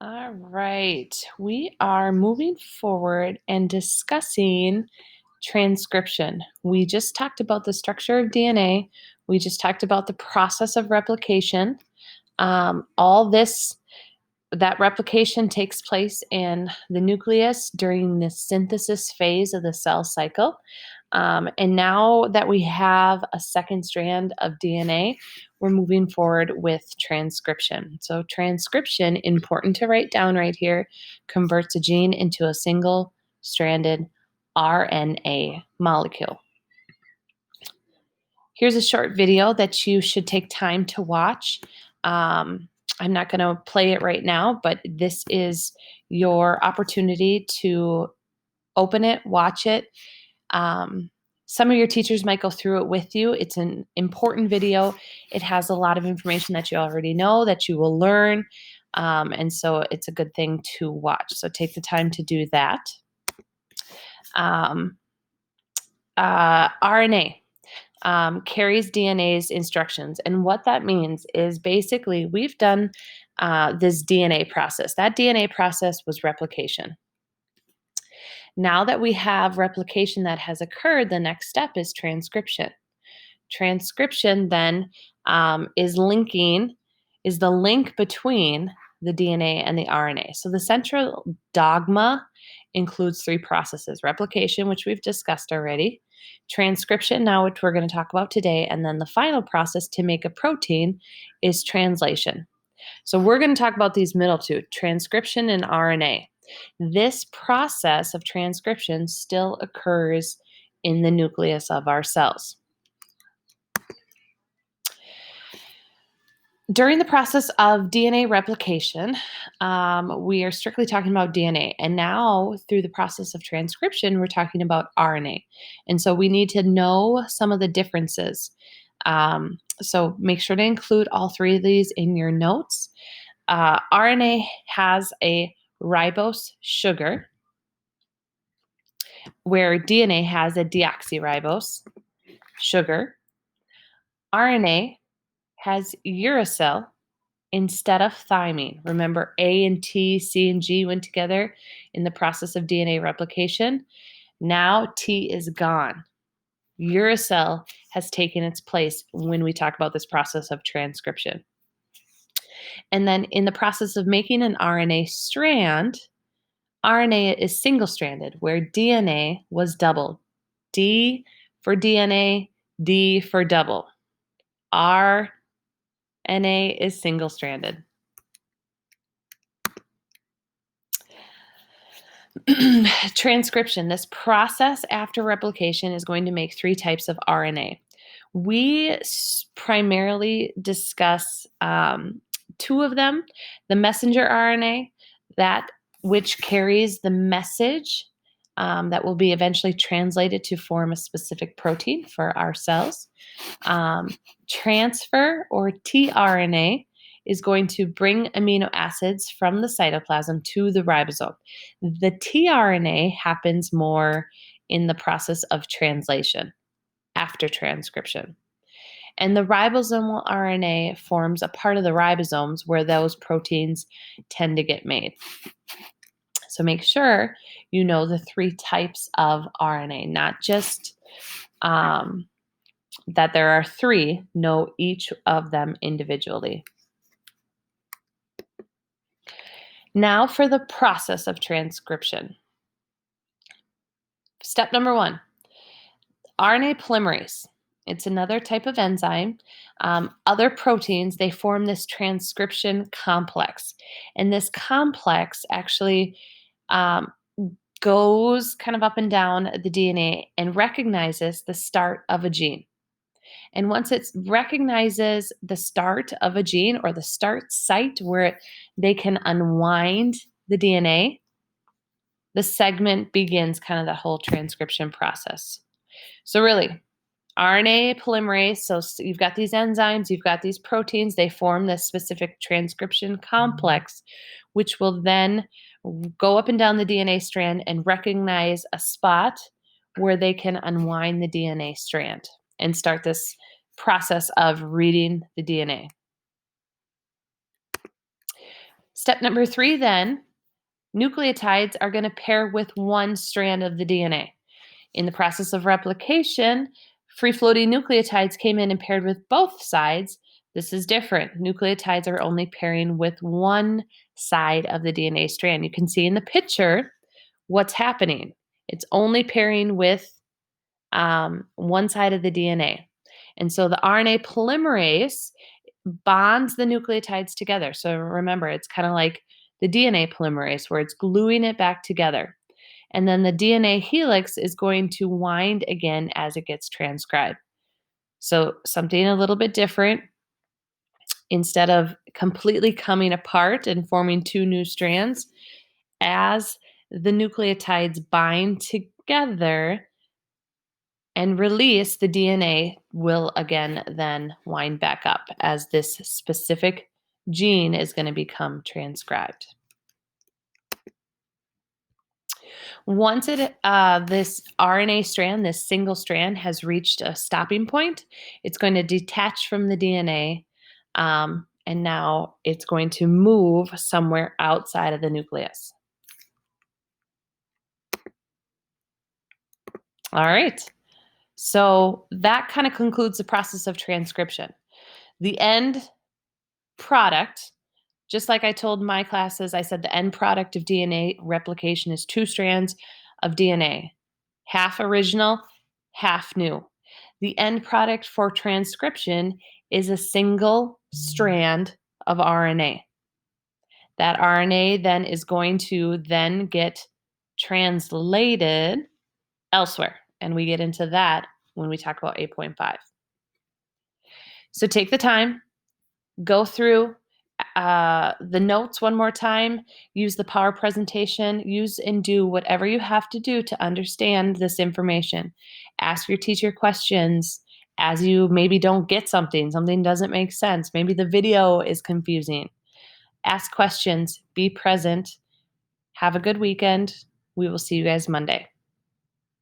All right. We are moving forward and discussing transcription. We just talked about the structure of DNA. We just talked about the process of replication. All this, that replication takes place in the nucleus during the synthesis phase of the cell cycle. And now that we have a second strand of DNA, we're moving forward with transcription. So, transcription, important to write down right here, converts a gene into a single stranded RNA molecule. Here's a short video that you should take time to watch. I'm not going to play it right now, but this is your opportunity to open it, watch it. Some of your teachers might go through it with you. It's an important video. It has a lot of information that you already know that you will learn. And so it's a good thing to watch. So take the time to do that. RNA carries DNA's instructions. And what that means is basically we've done this DNA process. That DNA process was replication. Now that we have replication that has occurred, the next step is transcription. Transcription then is the link between the DNA and the RNA. So the central dogma includes three processes: replication, which we've discussed already, transcription, now which we're going to talk about today, and then the final process to make a protein is translation. So we're going to talk about these middle two, transcription and RNA. This process of transcription still occurs in the nucleus of our cells. During the process of DNA replication, we are strictly talking about DNA. And now, through the process of transcription, we're talking about RNA. And so we need to know some of the differences. So make sure to include all three of these in your notes. RNA has a ribose sugar, where DNA has a deoxyribose sugar. RNA has uracil instead of thymine. Remember, A and T, C and G went together in the process of DNA replication. Now T is gone. Uracil has taken its place when we talk about this process of transcription. And then in the process of making an RNA strand, RNA is single-stranded, where DNA was double. D for DNA, D for double. RNA is single-stranded. Transcription, this process after replication, is going to make three types of RNA. We primarily discuss two of them: the messenger RNA, that which carries the message that will be eventually translated to form a specific protein for our cells. Transfer, or tRNA, is going to bring amino acids from the cytoplasm to the ribosome. The tRNA happens more in the process of translation after transcription. And the ribosomal RNA forms a part of the ribosomes where those proteins tend to get made. So make sure you know the three types of RNA, not just that there are three, know each of them individually. Now for the process of transcription. Step number one, RNA polymerase. It's another type of enzyme. Other proteins, they form this transcription complex. And this complex actually goes kind of up and down the DNA and recognizes the start of a gene. And once it recognizes the start of a gene, or the start site where they can unwind the DNA, the segment begins kind of the whole transcription process. So really, RNA polymerase, so you've got these enzymes, you've got these proteins, they form this specific transcription complex, which will then go up and down the DNA strand and recognize a spot where they can unwind the DNA strand and start this process of reading the DNA. Step number 3 then, nucleotides are going to pair with one strand of the DNA. In the process of replication, free floating nucleotides came in and paired with both sides. This is different. Nucleotides are only pairing with one side of the DNA strand. You can see in the picture what's happening. It's only pairing with one side of the DNA. And so the RNA polymerase bonds the nucleotides together. So remember, it's kind of like the DNA polymerase where it's gluing it back together. And then the DNA helix is going to wind again as it gets transcribed. So something a little bit different. Instead of completely coming apart and forming two new strands, as the nucleotides bind together and release, the DNA will again then wind back up as this specific gene is going to become transcribed. Once this RNA strand, this single strand, has reached a stopping point, it's going to detach from the DNA, and now it's going to move somewhere outside of the nucleus. All right. So that kind of concludes the process of transcription. The end product, just like I told my classes, I said the end product of DNA replication is two strands of DNA, half original, half new. The end product for transcription is a single strand of RNA. That RNA then is going to then get translated elsewhere. And we get into that when we talk about 8.5. So take the time, go through the notes one more time, use the power presentation, use and do whatever you have to do to understand this information. Ask your teacher questions as you maybe don't get something doesn't make sense. Maybe the video is confusing. Ask questions, be present. Have a good weekend. We will see you guys Monday.